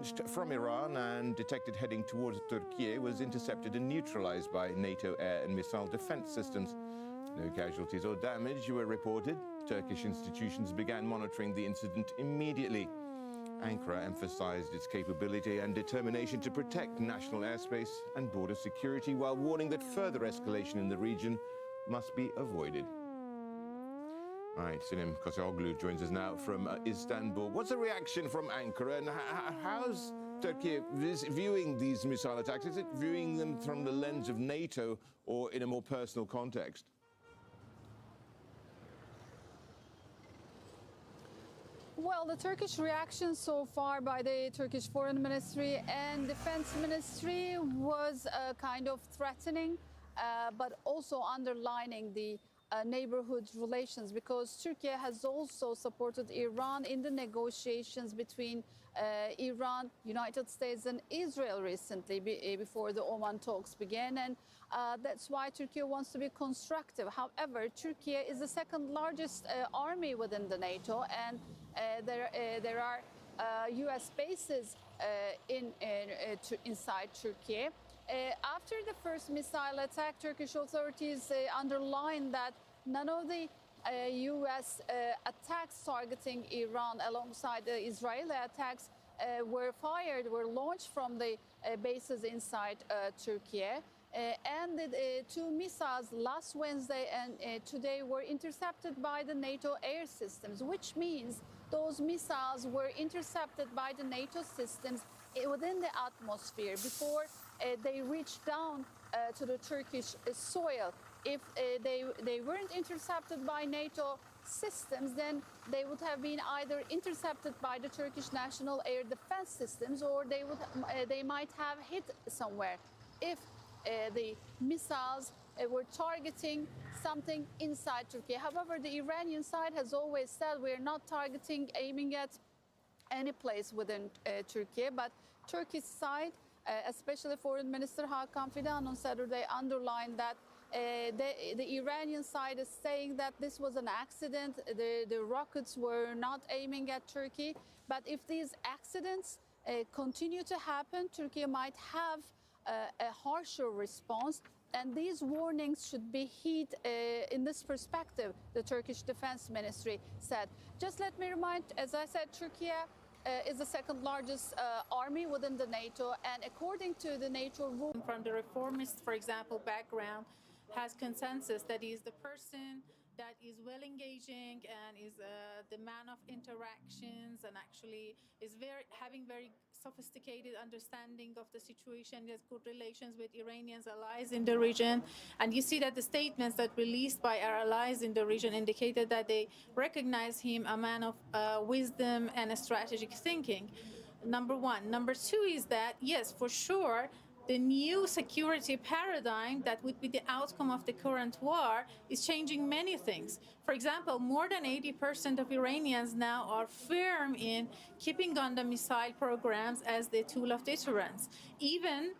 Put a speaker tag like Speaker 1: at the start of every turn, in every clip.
Speaker 1: launched from Iran and detected heading towards Turkey was intercepted and neutralized by NATO air and missile defense systems. No casualties or damage were reported. Turkish institutions began monitoring the incident immediately. Ankara emphasized its capability and determination to protect national airspace and border security while warning that further escalation in the region must be avoided. Right, Sinem Kosoglu joins us now from Istanbul. What's the reaction from Ankara, and how's Turkey viewing these missile attacks? Is it viewing them from the lens of NATO or in a more personal context?
Speaker 2: Well, the Turkish reaction so far by the Turkish Foreign Ministry and Defense Ministry was kind of threatening, but also underlining the neighborhood relations, because Turkey has also supported Iran in the negotiations between Iran, United States and Israel recently before the Oman talks began, and that's why Turkey wants to be constructive. However, Turkey is the second largest army within the NATO, and there are US bases inside Turkey. After the first missile attack, Turkish authorities underlined that none of the US attacks targeting Iran alongside the Israeli attacks were launched from the bases inside Turkey. And the two missiles last Wednesday and today were intercepted by the NATO air systems, which means those missiles were intercepted by the NATO systems within the atmosphere before they reached down to the Turkish soil. If they weren't intercepted by NATO systems, then they would have been either intercepted by the Turkish National Air Defense Systems, or they might have hit somewhere if the missiles were targeting something inside Turkey. However, the Iranian side has always said we're not aiming at any place within Turkey, but Turkey's side, especially Foreign Minister Hakan Fidan on Saturday, underlined that the Iranian side is saying that this was an accident. The rockets were not aiming at Turkey. But if these accidents continue to happen, Turkey might have a harsher response. And these warnings should be heeded in this perspective, the Turkish Defense Ministry said. Just let me remind, as I said, Turkey is the second largest army within the NATO, and according to the NATO rule,
Speaker 3: from the reformist, for example, background, has consensus that he is the person that is well engaging and is the man of interactions, and actually is having very sophisticated understanding of the situation. He has good relations with Iranians allies in the region, and you see that the statements that released by our allies in the region indicated that they recognize him a man of wisdom and strategic thinking. Number one. Number two is that, yes, for sure, the new security paradigm that would be the outcome of the current war is changing many things. For example, more than 80% of Iranians now are firm in keeping on the missile programs as the tool of deterrence. Even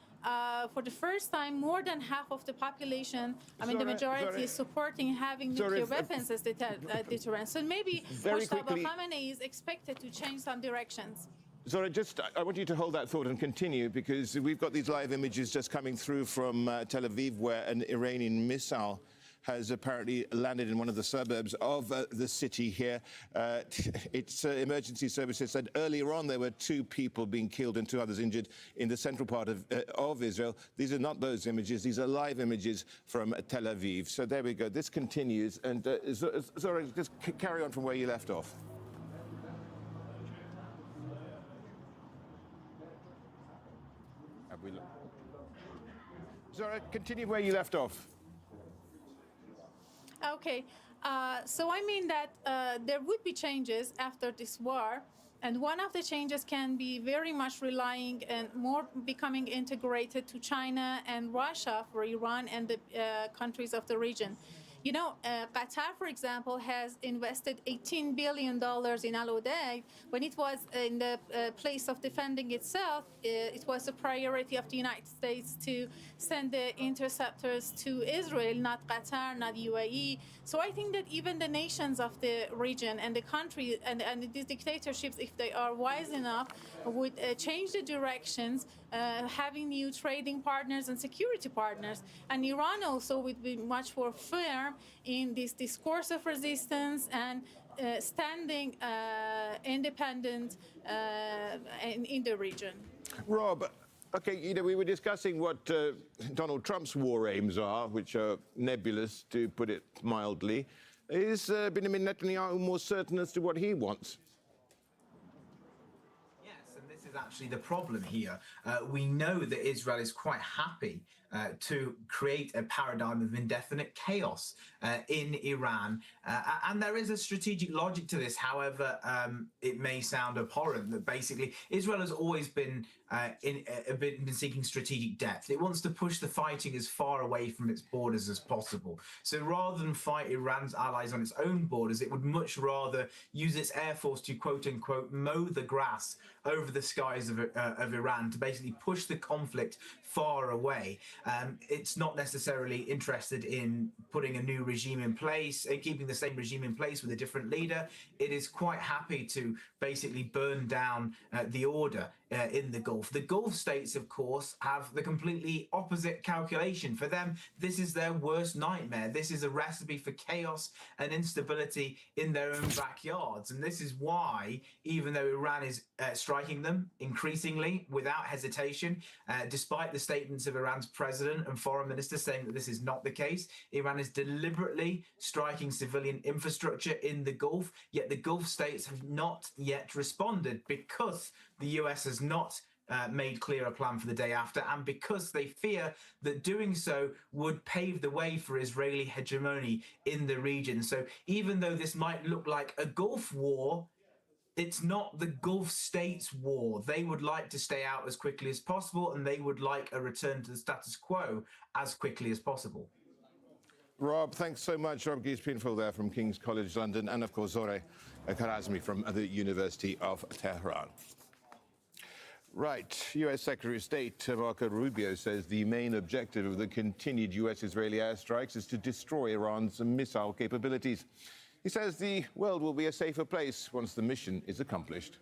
Speaker 3: for the first time, more than half of the population, the majority is supporting having nuclear weapons as deterrence. So maybe Mustafa Khamenei is expected to change some directions.
Speaker 1: Zora, I want you to hold that thought and continue, because we've got these live images just coming through from Tel Aviv, where an Iranian missile has apparently landed in one of the suburbs of the city here. Its emergency services said earlier on there were 2 people being killed and 2 others injured in the central part of Israel. These are not those images. These are live images from Tel Aviv. So there we go. This continues. And Zora, just carry on from where you left off. Zora, continue where you left off.
Speaker 3: Okay, so I mean that there would be changes after this war, and one of the changes can be very much relying and more becoming integrated to China and Russia for Iran and the countries of the region. You know, Qatar, for example, has invested $18 billion in Al Udeid. When it was in the place of defending itself, it was a priority of the United States to send the interceptors to Israel, not Qatar, not UAE. So I think that even the nations of the region and the country and these dictatorships, if they are wise enough, would change the directions, having new trading partners and security partners. And Iran also would be much more firm in this discourse of resistance and standing independent in the region.
Speaker 1: Rob, okay, we were discussing what Donald Trump's war aims are, which are nebulous, to put it mildly. Is Benjamin Netanyahu more certain as to what he wants?
Speaker 4: Yes, and this is actually the problem here. We know that Israel is quite happy to create a paradigm of indefinite chaos in Iran. And there is a strategic logic to this. However, it may sound abhorrent that basically Israel has always been seeking strategic depth. It wants to push the fighting as far away from its borders as possible. So rather than fight Iran's allies on its own borders, it would much rather use its air force to quote unquote mow the grass over the skies of Iran to basically push the conflict far away. It's not necessarily interested in putting a new regime in place, keeping the same regime in place with a different leader. It is quite happy to basically burn down the order in the Gulf. The Gulf states, of course, have the completely opposite calculation. For them, this is their worst nightmare. This is a recipe for chaos and instability in their own backyards. And this is why, even though Iran is striking them increasingly without hesitation, despite the statements of Iran's president and foreign minister saying that this is not the case, Iran is deliberately striking civilian infrastructure in the Gulf, yet the Gulf states have not yet responded because the US has not made clear a plan for the day after, and because they fear that doing so would pave the way for Israeli hegemony in the region. So even though this might look like a Gulf war, it's not the Gulf states' war. They would like to stay out as quickly as possible, and they would like a return to the status quo as quickly as possible.
Speaker 1: Rob, thanks so much. Rob Gies-Pinfold there from King's College London, and of course Zoreh Kharazmi from the University of Tehran. Right, US Secretary of State Marco Rubio says the main objective of the continued US-Israeli airstrikes is to destroy Iran's missile capabilities. He says the world will be a safer place once the mission is accomplished.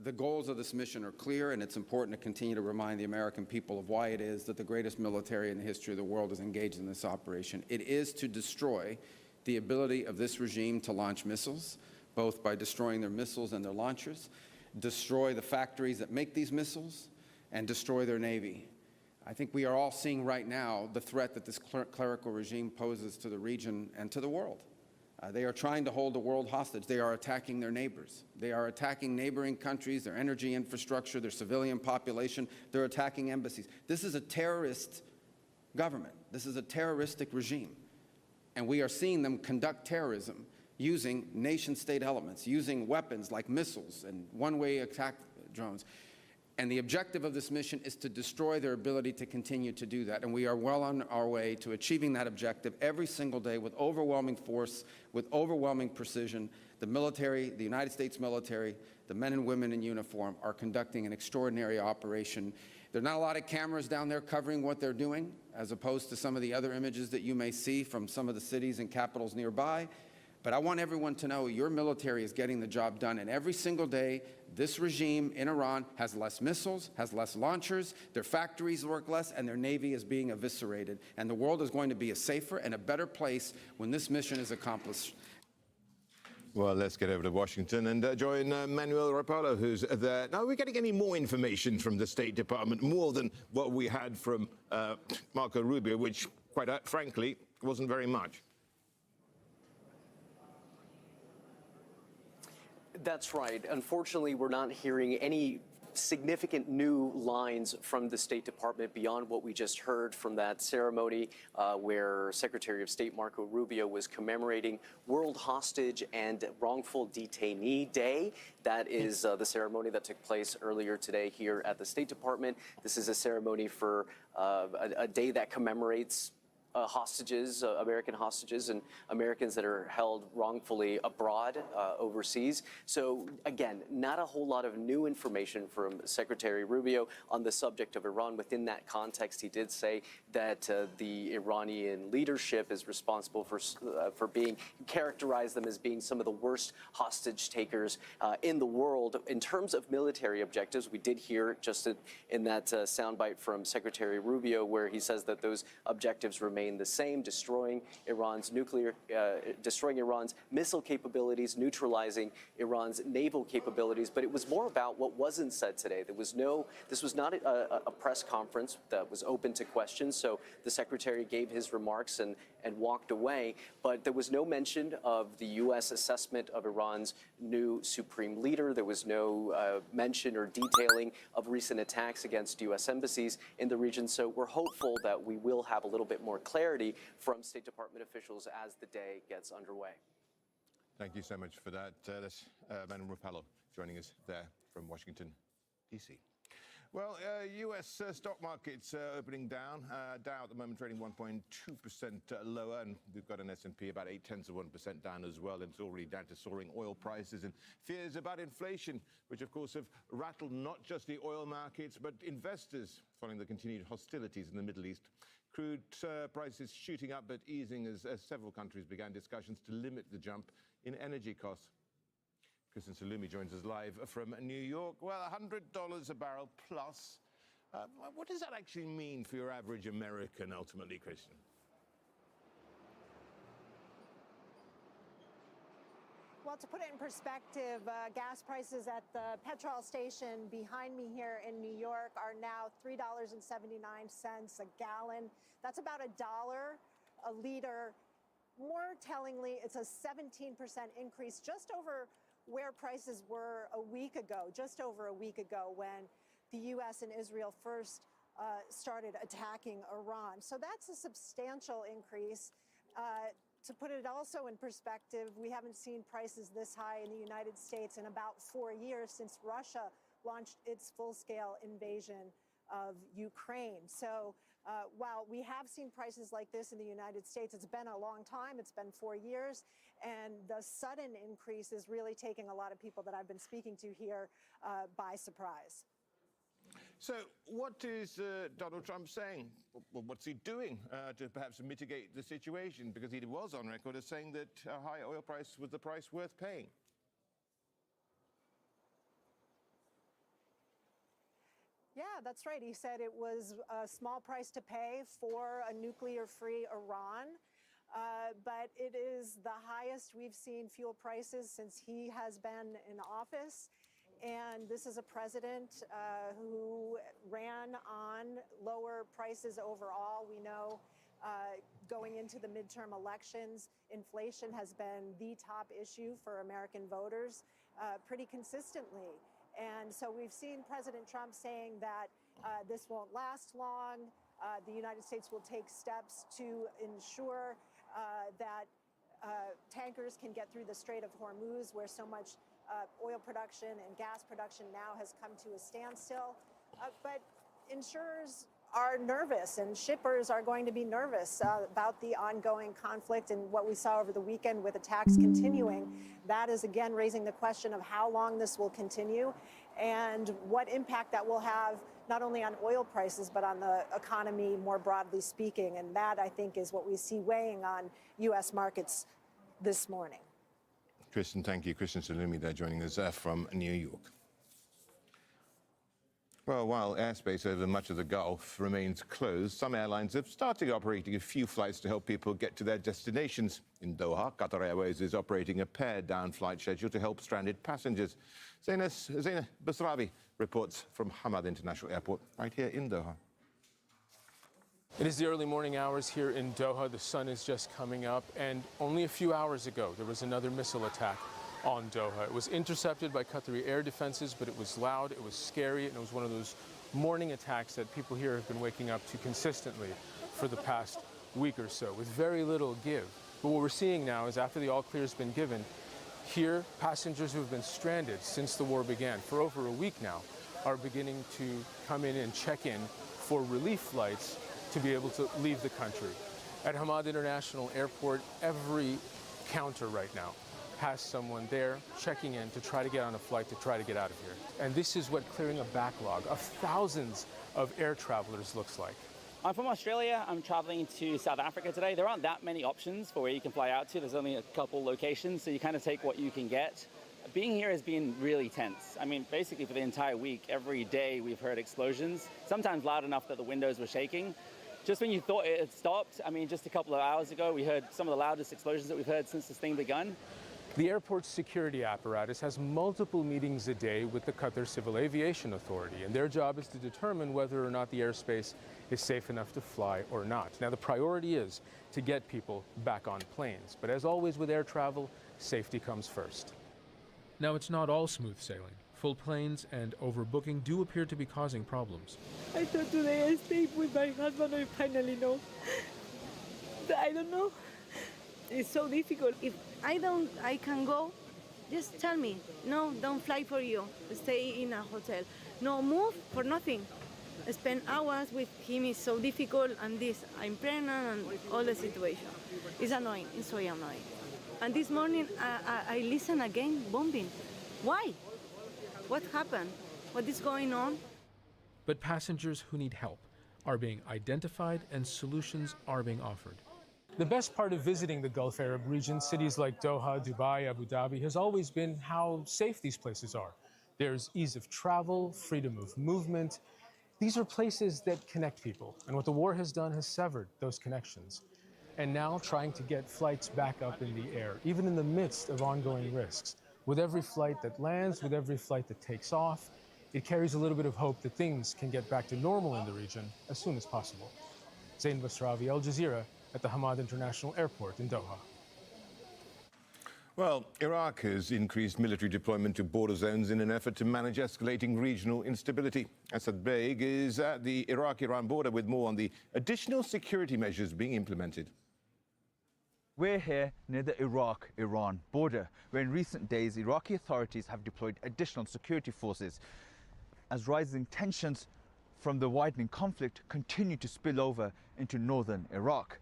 Speaker 5: The goals of this mission are clear, and it's important to continue to remind the American people of why it is that the greatest military in the history of the world is engaged in this operation. It is to destroy the ability of this regime to launch missiles, both by destroying their missiles and their launchers, destroy the factories that make these missiles, and destroy their navy. I think we are all seeing right now the threat that this clerical regime poses to the region and to the world. They are trying to hold the world hostage. They are attacking their neighbors. They are attacking neighboring countries, their energy infrastructure, their civilian population. They're attacking embassies. This is a terrorist government. This is a terroristic regime. And we are seeing them conduct terrorism using nation-state elements, using weapons like missiles and one-way attack drones. And the objective of this mission is to destroy their ability to continue to do that. And we are well on our way to achieving that objective every single day with overwhelming force, with overwhelming precision. The military, the United States military, the men and women in uniform are conducting an extraordinary operation. There are not a lot of cameras down there covering what they're doing, as opposed to some of the other images that you may see from some of the cities and capitals nearby. But I want everyone to know your military is getting the job done. And every single day, this regime in Iran has less missiles, has less launchers, their factories work less, and their navy is being eviscerated. And the world is going to be a safer and a better place when this mission is accomplished.
Speaker 1: Well, let's get over to Washington and join Manuel Rapallo, who's there. Now, are we getting any more information from the State Department, more than what we had from Marco Rubio, which, quite frankly, wasn't very much?
Speaker 6: That's right. Unfortunately, we're not hearing any significant new lines from the State Department beyond what we just heard from that ceremony where Secretary of State Marco Rubio was commemorating World Hostage and Wrongful Detainee Day. That is the ceremony that took place earlier today here at the State Department. This is a ceremony for a day that commemorates hostages, American hostages, and Americans that are held wrongfully abroad, overseas. So again, not a whole lot of new information from Secretary Rubio on the subject of Iran. Within that context, he did say that the Iranian leadership is responsible for being, characterized them as being some of the worst hostage takers in the world. In terms of military objectives, we did hear just in that soundbite from Secretary Rubio where he says that those objectives remain the same: destroying Iran's missile capabilities, neutralizing Iran's naval capabilities. But it was more about what wasn't said today. This was not a press conference that was open to questions. So the secretary gave his remarks and walked away. But there was no mention of the U.S. assessment of Iran's new supreme leader. There was no mention or detailing of recent attacks against U.S. embassies in the region. So we're hopeful that we will have a little bit more clarity from State Department officials as the day gets underway.
Speaker 1: Thank you so much for that. That's Madam Rapallo joining us there from Washington, D.C. Well, U.S. Stock markets opening down. Dow at the moment trading 1.2% lower, and we've got an S&P about 0.8% down as well. And it's already down to soaring oil prices and fears about inflation, which of course have rattled not just the oil markets, but investors following the continued hostilities in the Middle East. Crude prices shooting up but easing as several countries began discussions to limit the jump in energy costs. Kristen Salumi joins us live from New York. Well, $100 a barrel plus. What does that actually mean for your average American ultimately, Kristen?
Speaker 7: Well, to put it in perspective, gas prices at the petrol station behind me here in New York are now $3.79 a gallon. That's about $1 a liter. More tellingly, it's a 17% increase just over where prices were just over a week ago when the U.S. and Israel first started attacking Iran. So that's a substantial increase. To put it also in perspective, we haven't seen prices this high in the United States in about 4 years since Russia launched its full-scale invasion of Ukraine. So while we have seen prices like this in the United States, it's been a long time. It's been 4 years. And the sudden increase is really taking a lot of people that I've been speaking to here by surprise.
Speaker 1: So what is Donald Trump saying? What's he doing to perhaps mitigate the situation? Because he was on record as saying that a high oil price was the price worth paying.
Speaker 7: Yeah, that's right. He said it was a small price to pay for a nuclear-free Iran. But it is the highest we've seen fuel prices since he has been in office. And this is a president who ran on lower prices overall. We know going into the midterm elections, inflation has been the top issue for American voters pretty consistently. And so we've seen President Trump saying that this won't last long. The United States will take steps to ensure that tankers can get through the Strait of Hormuz, where so much oil production and gas production now has come to a standstill. But insurers are nervous and shippers are going to be nervous about the ongoing conflict and what we saw over the weekend with attacks continuing. That is again raising the question of how long this will continue and what impact that will have not only on oil prices, but on the economy more broadly speaking. And that, I think, is what we see weighing on U.S. markets this morning.
Speaker 1: Kristen, thank you. Kristen Salumi there joining us from New York. Well, while airspace over much of the Gulf remains closed, some airlines have started operating a few flights to help people get to their destinations. In Doha, Qatar Airways is operating a pared-down flight schedule to help stranded passengers. Zainab Basravi reports from Hamad International Airport right here in Doha.
Speaker 8: It is the early morning hours here in Doha. The sun is just coming up, and only a few hours ago there was another missile attack on Doha. It was intercepted by Qatari air defenses, but it was loud, it was scary, and it was one of those morning attacks that people here have been waking up to consistently for the past week or so, with very little give. But what we're seeing now is after the all-clear has been given, here passengers who have been stranded since the war began for over a week now are beginning to come in and check in for relief flights to be able to leave the country. At Hamad International Airport, every counter right now has someone there checking in to try to get on a flight to try to get out of here. And this is what clearing a backlog of thousands of air travelers looks like.
Speaker 9: I'm from Australia. I'm traveling to South Africa today. There aren't that many options for where you can fly out to. There's only a couple locations, so you kind of take what you can get. Being here has been really tense. I mean, basically for the entire week, every day we've heard explosions, sometimes loud enough that the windows were shaking. Just when you thought it had stopped, I mean, just a couple of hours ago, we heard some of the loudest explosions that we've heard since this thing begun.
Speaker 8: The airport's security apparatus has multiple meetings a day with the Qatar Civil Aviation Authority, and their job is to determine whether or not the airspace is safe enough to fly or not. Now, the priority is to get people back on planes, but as always with air travel, safety comes first. Now, it's not all smooth sailing. Full planes and overbooking do appear to be causing problems.
Speaker 10: I thought today I stayed with my husband. I finally know. I don't know. It's so difficult. If I can go, just tell me. No, don't fly for you. Stay in a hotel. No, move for nothing. Spend hours with him is so difficult, and this, I'm pregnant, and all the situation. It's annoying. It's so annoying. And this morning, I listen again, bombing. Why? What happened? What is going on?
Speaker 8: But passengers who need help are being identified and solutions are being offered. The best part of visiting the Gulf Arab region, cities like Doha, Dubai, Abu Dhabi, has always been how safe these places are. There's ease of travel, freedom of movement. These are places that connect people, and what the war has done has severed those connections. And now trying to get flights back up in the air, even in the midst of ongoing risks. With every flight that lands, with every flight that takes off, it carries a little bit of hope that things can get back to normal in the region as soon as possible. Zain Basravi, Al Jazeera, at the Hamad International Airport in Doha.
Speaker 1: Well, Iraq has increased military deployment to border zones in an effort to manage escalating regional instability. Asad Baig is at the Iraq-Iran border with more on the additional security measures being implemented.
Speaker 11: We're here near the Iraq-Iran border, where in recent days Iraqi authorities have deployed additional security forces as rising tensions from the widening conflict continue to spill over into northern Iraq.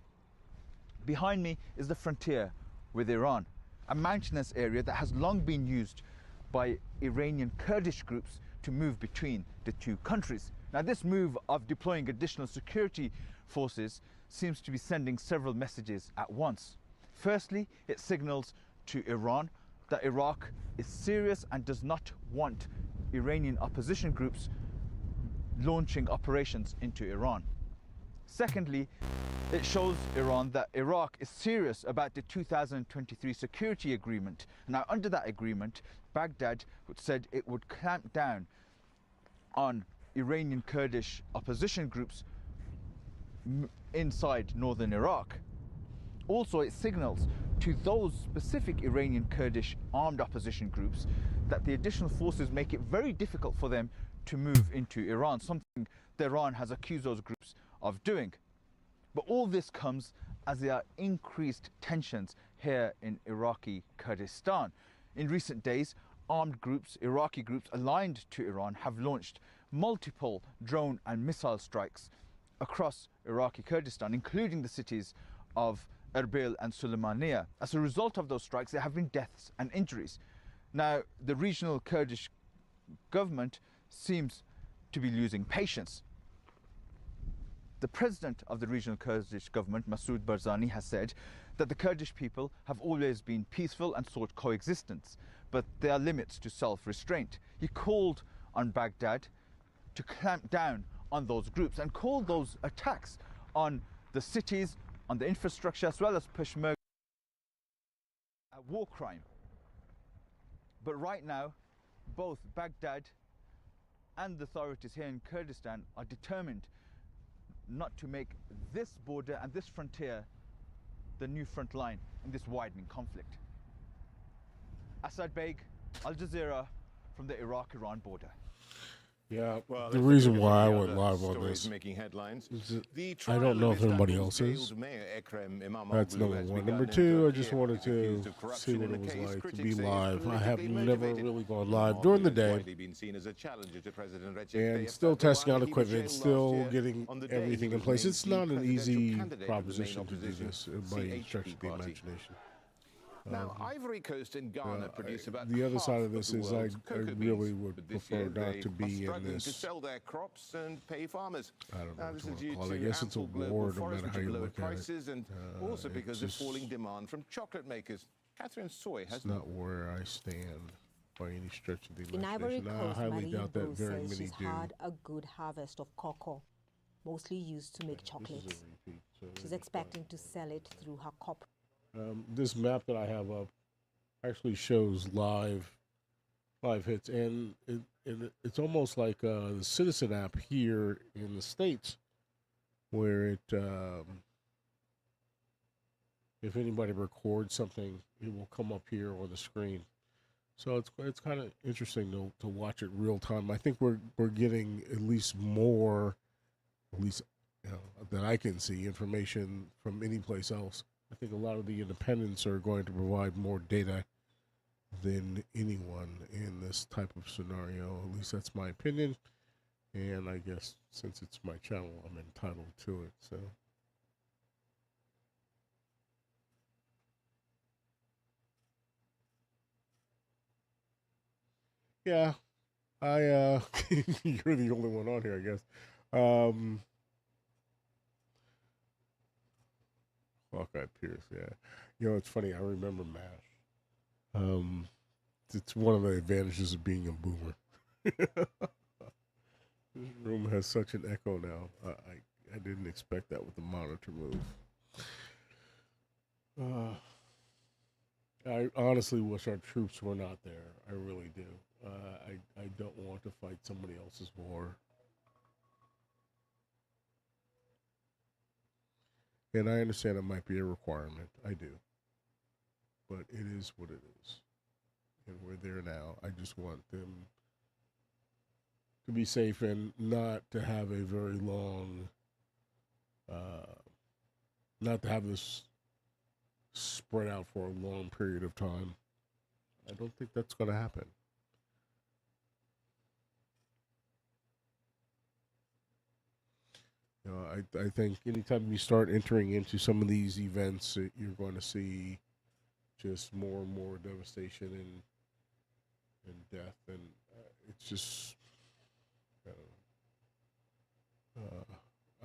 Speaker 11: Behind me is the frontier with Iran, a mountainous area that has long been used by Iranian Kurdish groups to move between the two countries. Now, this move of deploying additional security forces seems to be sending several messages at once. Firstly, it signals to Iran that Iraq is serious and does not want Iranian opposition groups launching operations into Iran. Secondly, it shows Iran that Iraq is serious about the 2023 security agreement. Now, under that agreement, Baghdad said it would clamp down on Iranian Kurdish opposition groups inside northern Iraq. Also, it signals to those specific Iranian Kurdish armed opposition groups that the additional forces make it very difficult for them to move into Iran, something that Iran has accused those groups of doing. But all this comes as there are increased tensions here in Iraqi Kurdistan. In recent days, armed groups, Iraqi groups aligned to Iran, have launched multiple drone and missile strikes across Iraqi Kurdistan, including the cities of Erbil and Sulaymaniyah. As a result of those strikes, there have been deaths and injuries. Now, the regional Kurdish government seems to be losing patience. The president of the regional Kurdish government, Masoud Barzani, has said that the Kurdish people have always been peaceful and sought coexistence, but there are limits to self-restraint. He called on Baghdad to clamp down on those groups and called those attacks on the cities, on the infrastructure, as well as Peshmerga, a war crime. But right now, both Baghdad and the authorities here in Kurdistan are determined not to make this border and this frontier the new front line in this widening conflict. Asad Baig, Al Jazeera, from the Iraq-Iran border.
Speaker 12: Yeah,
Speaker 1: Well,
Speaker 12: the
Speaker 1: let's
Speaker 12: reason
Speaker 1: look at
Speaker 12: why I
Speaker 1: some of
Speaker 12: went
Speaker 1: the
Speaker 12: live on
Speaker 1: stories
Speaker 12: this
Speaker 1: making headlines.
Speaker 12: is that
Speaker 1: The
Speaker 12: I
Speaker 1: trial
Speaker 12: don't know
Speaker 1: of
Speaker 12: if anybody
Speaker 1: Istanbul's
Speaker 12: else is.
Speaker 1: jailed mayor Ekrem
Speaker 12: That's
Speaker 1: Imamoglu
Speaker 12: number
Speaker 1: has
Speaker 12: one.
Speaker 1: begun
Speaker 12: Number
Speaker 1: in
Speaker 12: two, I
Speaker 1: Turkey.
Speaker 12: just wanted
Speaker 1: He's
Speaker 12: to
Speaker 1: accused of
Speaker 12: see
Speaker 1: corruption
Speaker 12: what
Speaker 1: in
Speaker 12: it
Speaker 1: a
Speaker 12: was
Speaker 1: case
Speaker 12: like to
Speaker 1: critics
Speaker 12: be
Speaker 1: say is
Speaker 12: live. I have
Speaker 1: politically
Speaker 12: never
Speaker 1: motivated.
Speaker 12: really gone live during the
Speaker 1: Imamoglu has
Speaker 12: day,
Speaker 1: widely been seen as a challenger to President Recep
Speaker 12: and
Speaker 1: Tayyip
Speaker 12: still testing
Speaker 1: Erdogan.
Speaker 12: out
Speaker 1: He was
Speaker 12: equipment,
Speaker 1: jailed
Speaker 12: still
Speaker 1: last year
Speaker 12: getting
Speaker 1: on the day he
Speaker 12: everything in
Speaker 1: was
Speaker 12: place.
Speaker 1: named
Speaker 12: It's
Speaker 1: the
Speaker 12: not an
Speaker 1: presidential
Speaker 12: easy
Speaker 1: candidate of the main
Speaker 12: proposition to do
Speaker 1: opposition
Speaker 12: this by any stretch
Speaker 1: CHP
Speaker 12: of the
Speaker 1: party.
Speaker 12: imagination.
Speaker 1: Now, Ivory Coast and Ghana produce about
Speaker 12: The other
Speaker 1: half
Speaker 12: side of this
Speaker 1: the
Speaker 12: is
Speaker 1: world's
Speaker 12: I
Speaker 1: cocoa
Speaker 12: really
Speaker 1: beans,
Speaker 12: would
Speaker 1: but this
Speaker 12: prefer
Speaker 1: year
Speaker 12: not
Speaker 1: they
Speaker 12: to
Speaker 1: are
Speaker 12: be in
Speaker 1: struggling to
Speaker 12: this.
Speaker 1: sell their crops and pay farmers.
Speaker 12: I don't know
Speaker 1: Now,
Speaker 12: what
Speaker 1: this
Speaker 12: you
Speaker 1: is
Speaker 12: want to
Speaker 1: due
Speaker 12: call it. I
Speaker 1: to
Speaker 12: guess it's a
Speaker 1: ample global
Speaker 12: war, no
Speaker 1: forests,
Speaker 12: matter
Speaker 1: which
Speaker 12: how
Speaker 1: have
Speaker 12: you
Speaker 1: lowered
Speaker 12: look at it.
Speaker 1: prices, and also because of falling demand from chocolate makers. Catherine Soy has
Speaker 12: It's not where I stand by any stretch of the
Speaker 13: In Ivory
Speaker 12: imagination. I
Speaker 13: Coast,
Speaker 12: highly
Speaker 13: Marie
Speaker 12: doubt that
Speaker 13: Bro
Speaker 12: very
Speaker 13: says
Speaker 12: many
Speaker 13: she's
Speaker 12: do.
Speaker 13: had a good harvest of cocoa, mostly used to make chocolates. She's expecting to sell it through her cooperative.
Speaker 12: This map that I have up actually shows live hits, and it's almost like the Citizen app here in the States, where it if anybody records something, it will come up here on the screen. So it's kind of interesting to watch it real time. I think we're getting at least more, at least that I can see, information from any place else. I think a lot of the independents are going to provide more data than anyone in this type of scenario. At least that's my opinion. And I guess since it's my channel, I'm entitled to it. So. Yeah, you're the only one on here, I guess. Hawkeye Pierce, yeah. You know, it's funny, I remember MASH. It's one of the advantages of being a boomer. This room has such an echo now. I didn't expect that with the monitor move. I honestly wish our troops were not there. I really do. I don't want to fight somebody else's war. And I understand it might be a requirement. I do. But it is what it is. And we're there now. I just want them to be safe and not to have a very long, not to have this spread out for a long period of time. I don't think that's going to happen. You know, I think anytime you start entering into some of these events, you're going to see just more and more devastation and death, and it's just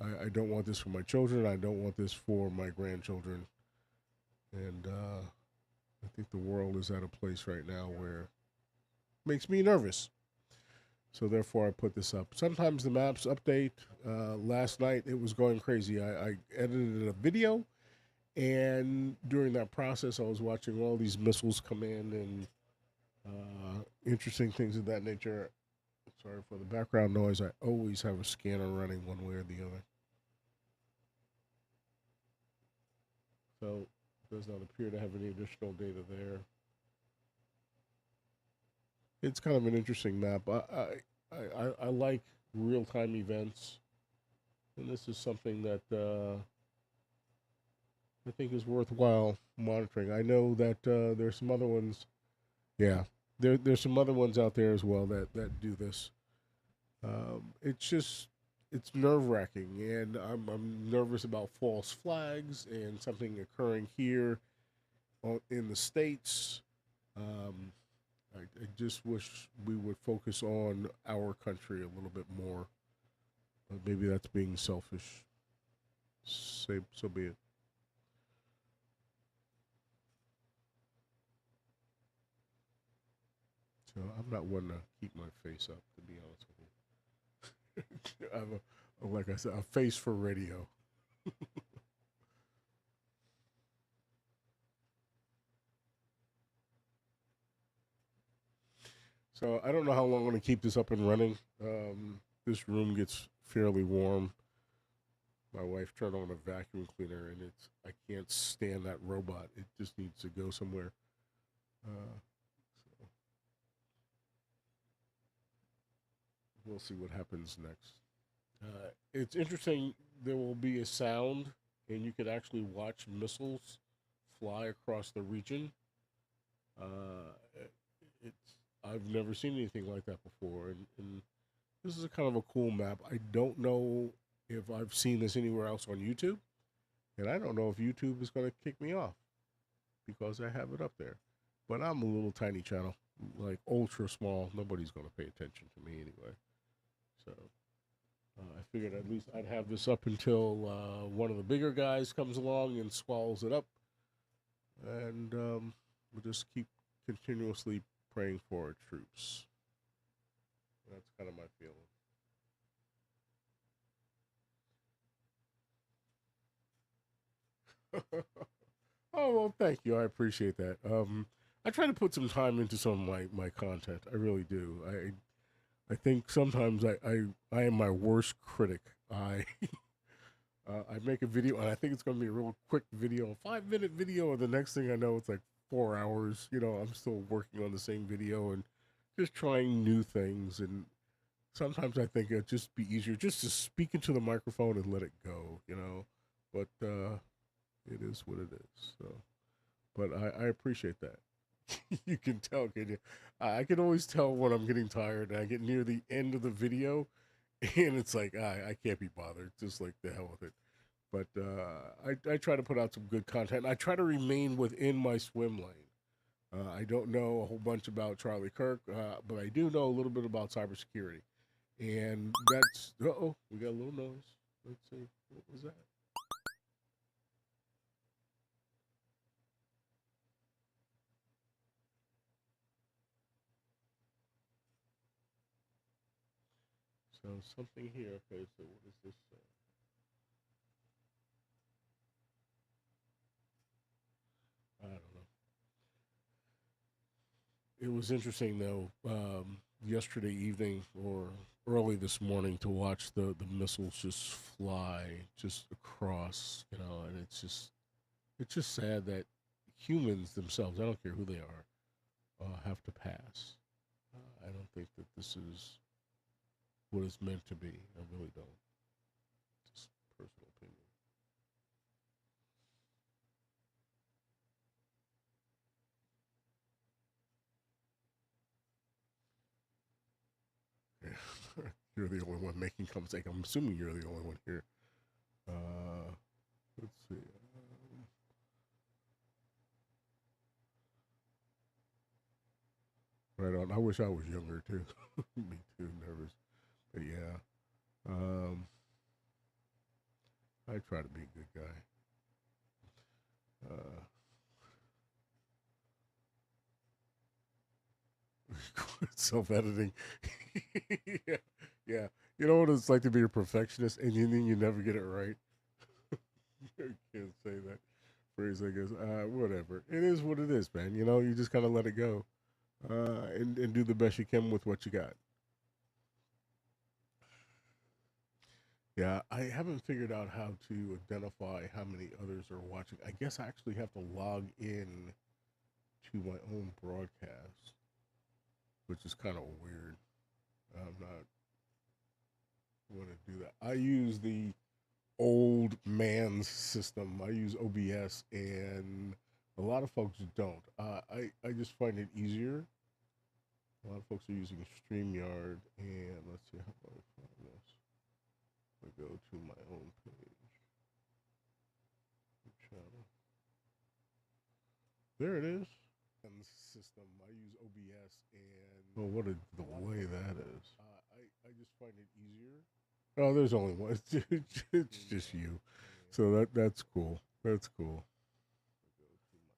Speaker 12: I don't want this for my children. I don't want this for my grandchildren, and I think the world is at a place right now where it makes me nervous. So therefore, I put this up. Sometimes the maps update. Last night, it was going crazy. I edited a video, and during that process, I was watching all these missiles come in and interesting things of that nature. Sorry for the background noise. I always have a scanner running one way or the other. So it does not appear to have any additional data there. It's kind of an interesting map. I like real-time events, and this is something that I think is worthwhile monitoring. I know that there's some other ones. Yeah, there's some other ones out there as well that do this. It's nerve-wracking, and I'm nervous about false flags and something occurring here in the States. I just wish we would focus on our country a little bit more. Maybe that's being selfish. So be it. So I'm not one to keep my face up, to be honest with you. I have like I said, a face for radio. So I don't know how long I'm going to keep this up and running. This room gets fairly warm. My wife turned on a vacuum cleaner, and I can't stand that robot. It just needs to go somewhere. we'll see what happens next. It's interesting. There will be a sound, and you could actually watch missiles fly across the region. I've never seen anything like that before, and this is a kind of a cool map. I don't know if I've seen this anywhere else on YouTube, and I don't know if YouTube is going to kick me off because I have it up there. But I'm a little tiny channel, like ultra small. Nobody's going to pay attention to me anyway. So I figured at least I'd have this up until one of the bigger guys comes along and swallows it up. And we'll just keep continuously praying for our troops. That's kind of my feeling. Oh, well, thank you. I appreciate that. I try to put some time into some of my content. I really do. I think sometimes I am my worst critic. I make a video, and I think it's going to be a real quick video, a 5-minute video, and the next thing I know, it's like 4 hours. You know, I'm still working on the same video and just trying new things. And sometimes I think it'd just be easier just to speak into the microphone and let it go, you know. But it is what it is. So, but I appreciate that. You can tell, can you? I can always tell when I'm getting tired. And I get near the end of the video, and it's like I can't be bothered. Just like the hell with it. But I try to put out some good content. I try to remain within my swim lane. I don't know a whole bunch about Charlie Kirk, but I do know a little bit about cybersecurity, and that's we got a little noise. Let's see, what was that? So something here. Okay, so what is this? I don't know. It was interesting though, yesterday evening or early this morning to watch the missiles just fly just across, you know, and it's just sad that humans themselves, I don't care who they are, have to pass. I don't think that this is what it's meant to be. I really don't. Just personal opinion. You're the only one making comments. I'm assuming you're the only one here. Let's see. Right on. I wish I was younger too. Me too. Nervous. But yeah. I try to be a good guy. Self-editing. yeah. You know what it's like to be a perfectionist and then you never get it right. I can't say that phrase, I guess. Whatever. It is what it is, man. You know, you just kind of let it go and do the best you can with what you got. Yeah, I haven't figured out how to identify how many others are watching. I guess I actually have to log in to my own broadcast, which is kind of weird. I'm not going to do that. I use the old man's system. I use OBS, and a lot of folks don't. I just find it easier. A lot of folks are using StreamYard, and let's see, how do I find this? I go to my own page. Channel. There it is. And the system. I use OBS, and oh, what a delay that is. I just find it easier. Oh, there's only one. It's just you. So that's cool. That's cool.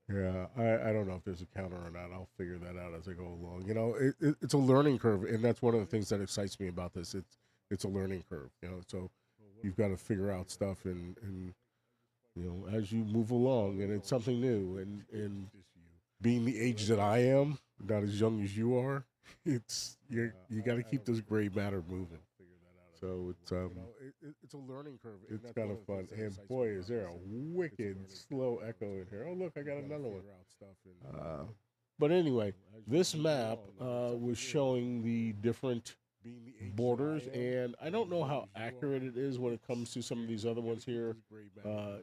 Speaker 12: Yeah, I don't know if there's a counter or not. I'll figure that out as I go along. You know, it's a learning curve, and that's one of the things that excites me about this. It's a learning curve, you know. So you've got to figure out stuff, and you know, as you move along, and it's something new. And being the age that I am, not as young as you are, it's you got to keep this gray matter moving. So it's a learning curve. It's kind of fun. And boy, is there a wicked slow echo in here. Oh, look, I got another one. But anyway, this map was showing the different borders, and I don't know how accurate it is when it comes to some of these other ones here.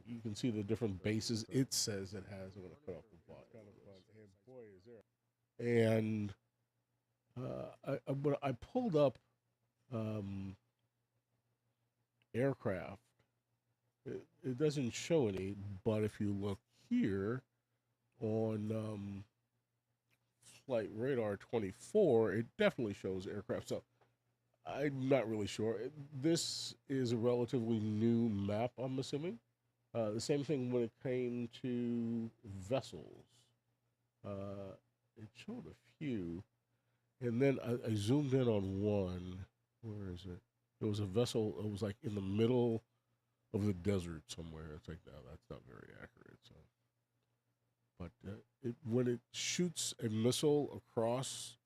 Speaker 12: You can see the different bases it says it has. I'm going to cut off the bottom. And when I pulled up aircraft, it doesn't show any, but if you look here on Flight Radar 24, it definitely shows aircraft. So I'm not really sure. This is a relatively new map, I'm assuming. The same thing when it came to vessels. It showed a few. And then I zoomed in on one. Where is it? It was a vessel. It was like in the middle of the desert somewhere. It's like, no, that's not very accurate. So, but when it shoots a missile across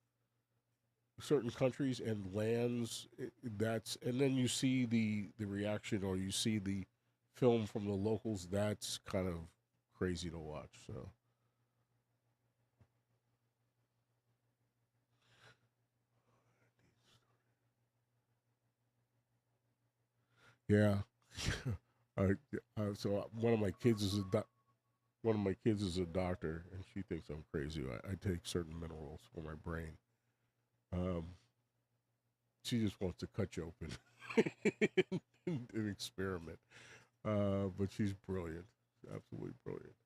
Speaker 12: certain countries and lands, and then you see the reaction, or you see the film from the locals. That's kind of crazy to watch. So. Yeah. So one of my kids is a doctor, and she thinks I'm crazy. I take certain minerals for my brain. She just wants to cut you open and experiment. But she's brilliant, absolutely brilliant.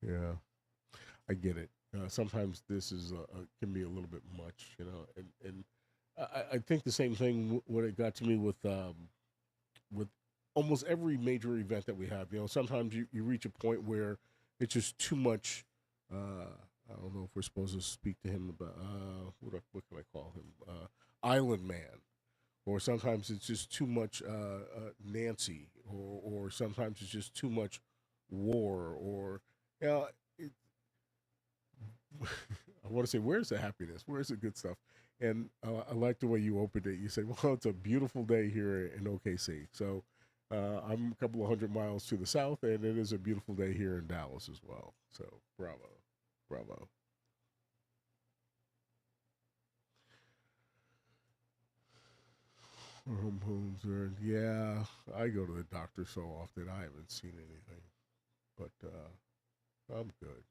Speaker 12: Yeah, I get it. Sometimes this is can be a little bit much, and I think the same thing when it got to me with almost every major event that we have. Sometimes you reach a point where it's just too much. I don't know if we're supposed to speak to him about what can I call him? Island Man, or sometimes it's just too much Nancy, or sometimes it's just too much war, or I want to say, where's the happiness? Where's the good stuff? And I like the way you opened it. You said, well, it's a beautiful day here in OKC. So I'm a couple of 100 miles to the south, and it is a beautiful day here in Dallas as well. So bravo, bravo. Yeah, I go to the doctor so often, I haven't seen anything. But I'm good.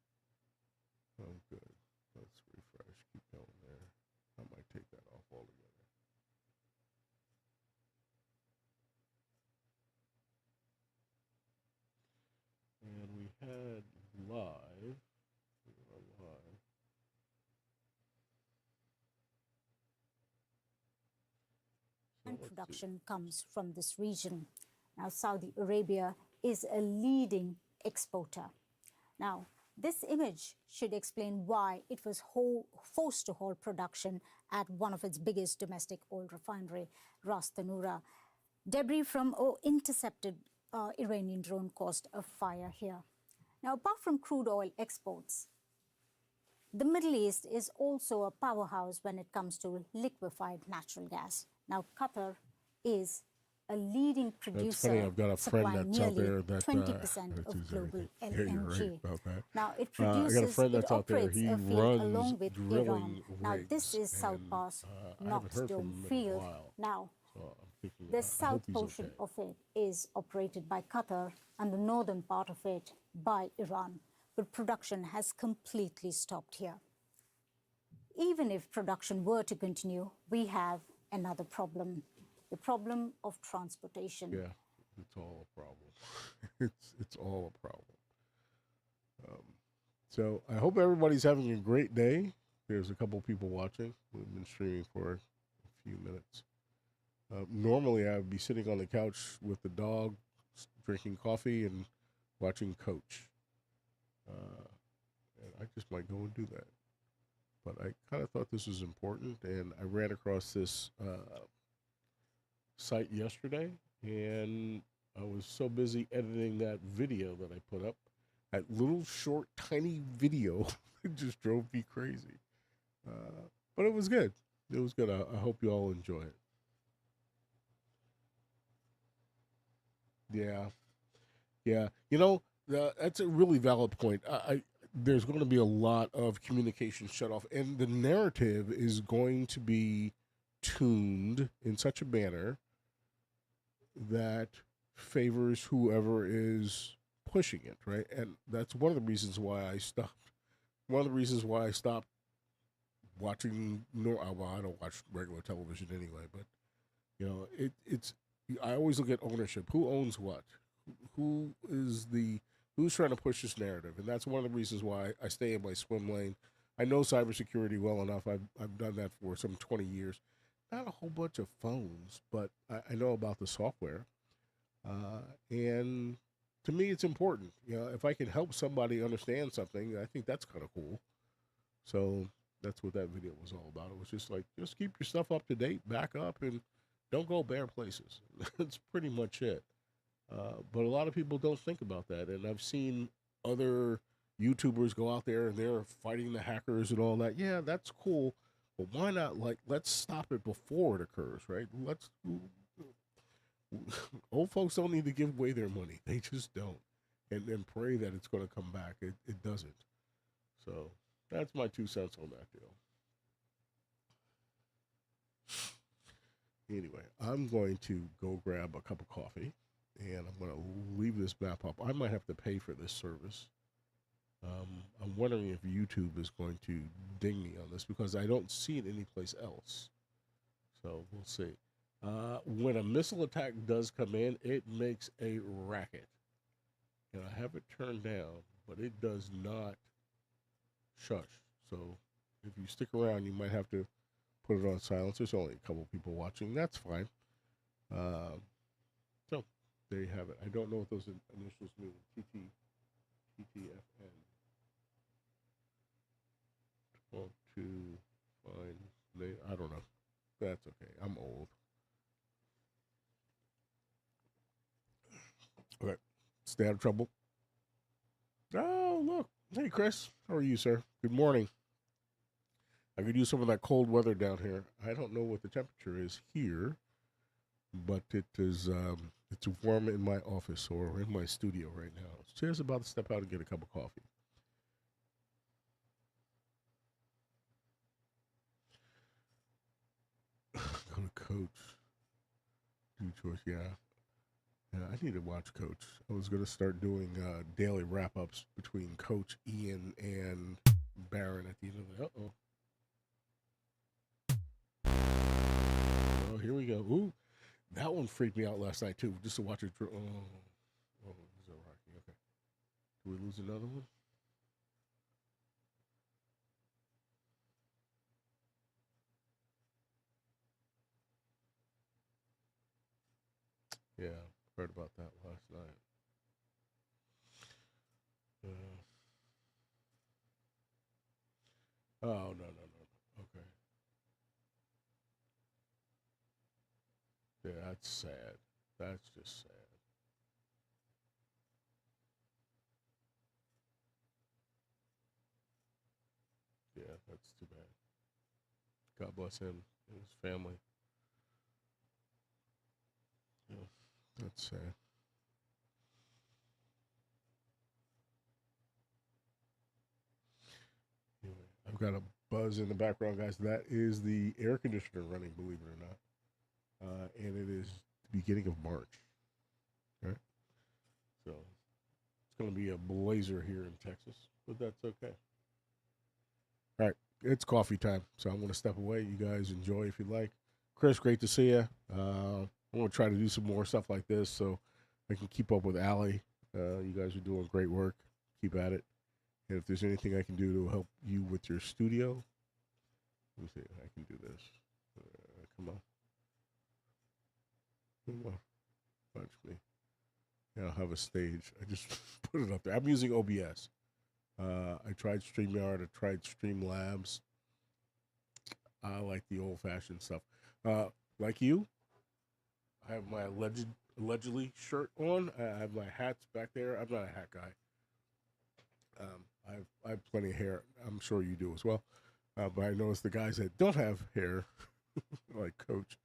Speaker 12: I'm good. Let's refresh. Keep going there. I might take that off altogether. And we had live.
Speaker 14: And production comes from this region. Now, Saudi Arabia is a leading exporter. Now, this image should explain why it was forced to halt production at one of its biggest domestic oil refinery, Ras Tanura. Debris from an intercepted Iranian drone caused a fire here. Now, apart from crude oil exports, the Middle East is also a powerhouse when it comes to liquefied natural gas. Now, Qatar is a leading producer.
Speaker 12: That's funny. I've got a friend that's out there that
Speaker 14: 20% of global LNG.
Speaker 12: Yeah, you're right about that.
Speaker 14: Now, it produces,
Speaker 12: I got a friend that's out there. He runs
Speaker 14: along with
Speaker 12: drilling
Speaker 14: Iran. Now,
Speaker 12: rigs,
Speaker 14: this is South Pass Knox Dome Field. Now, the south portion of it is operated by Qatar and the northern part of it by Iran. But production has completely stopped here. Even if production were to continue, we have another problem. The problem of transportation.
Speaker 12: Yeah, it's all a problem. it's all a problem. So I hope everybody's having a great day. There's a couple people watching. We've been streaming for a few minutes. Normally, I would be sitting on the couch with the dog, drinking coffee and watching Coach. And I just might go and do that. But I kind of thought this was important, and I ran across this site yesterday, and I was so busy editing that video that I put up, that little short tiny video. It just drove me crazy, but it was good. It was good. I hope you all enjoy it. Yeah, That's a really valid point. There's going to be a lot of communication shut off, and the narrative is going to be tuned in such a manner that favors whoever is pushing it, right? And that's one of the reasons why I stopped. One of the reasons why I stopped watching. Well, I don't watch regular television anyway, but you know, it's. I always look at ownership. Who owns what? Who's trying to push this narrative? And that's one of the reasons why I stay in my swim lane. I know cybersecurity well enough. I've done that for some 20 years. Not a whole bunch of phones, but I know about the software. And to me, it's important. You know, if I can help somebody understand something, I think that's kind of cool. So that's what that video was all about. It was just like, just keep your stuff up to date, back up, and don't go bare places. That's pretty much it. But a lot of people don't think about that. And I've seen other YouTubers go out there and they're fighting the hackers and all that. Yeah, that's cool. But why not, like, let's stop it before it occurs, right? Old folks don't need to give away their money. They just don't. And then pray that it's going to come back. It doesn't. So that's my 2 cents on that deal. Anyway, I'm going to go grab a cup of coffee, and I'm going to leave this map up. I might have to pay for this service. I'm wondering if YouTube is going to ding me on this because I don't see it anyplace else. So we'll see. When a missile attack does come in, it makes a racket. And I have it turned down, but it does not shush. So if you stick around, you might have to put it on silence. There's only a couple people watching. That's fine. So there you have it. I don't know what those initials mean. TTFN. 12 to find. I don't know. That's okay. I'm old. Okay. Stay out of trouble. Oh, look. Hey, Chris. How are you, sir? Good morning. I could use some of that cold weather down here. I don't know what the temperature is here, but it is it's warm in my office or in my studio right now. Just about to step out and get a cup of coffee. Go to Coach. Do choice, yeah. Yeah, I need to watch Coach. I was going to start doing daily wrap-ups between Coach, Ian, and Baron at the end of the... Uh-oh. Oh, here we go. Ooh, that one freaked me out last night, too, just to watch it. Oh, is that Rocky? Okay. Do we lose another one? Yeah, heard about that last night. Oh, no. Okay. Yeah, that's sad. That's just sad. Yeah, that's too bad. God bless him and his family. Yeah, that's sad. Anyway, I've got a buzz in the background, guys. That is the air conditioner running, believe it or not. And it is the beginning of March. All right? So it's going to be a blazer here in Texas, but that's okay. All right, it's coffee time, so I'm going to step away. You guys enjoy if you like. Chris, great to see you. I'm going to try to do some more stuff like this so I can keep up with Allie. You guys are doing great work. Keep at it. And if there's anything I can do to help you with your studio, let me see if I can do this. Come on. Watch me. Yeah, I'll have a stage. I just put it up there. I'm using OBS. I tried StreamYard. I tried Streamlabs. I like the old-fashioned stuff. Like you, I have my allegedly shirt on. I have my hats back there. I'm not a hat guy. I have plenty of hair. I'm sure you do as well. But I notice the guys that don't have hair, like Coach,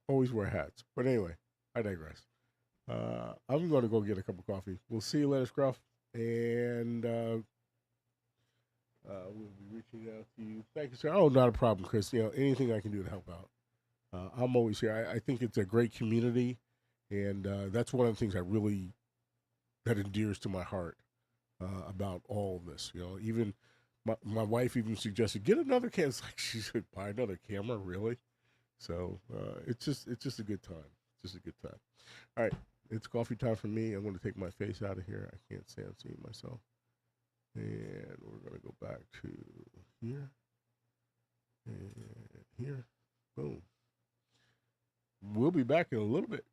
Speaker 12: always wear hats. But anyway, I digress. I'm going to go get a cup of coffee. We'll see you later, Scruff. And we'll be reaching out to you. Thank you, sir. Oh, not a problem, Chris. Anything I can do to help out. I'm always here. I think it's a great community, and that's one of the things that endears to my heart about all of this. Even my wife even suggested, get another camera. It's like, she said, buy another camera, really? So it's just a good time. Just a good time. All right, it's coffee time for me. I'm going to take my face out of here. I can't stand seeing myself. And we're going to go back to here and here. Boom. We'll be back in a little bit.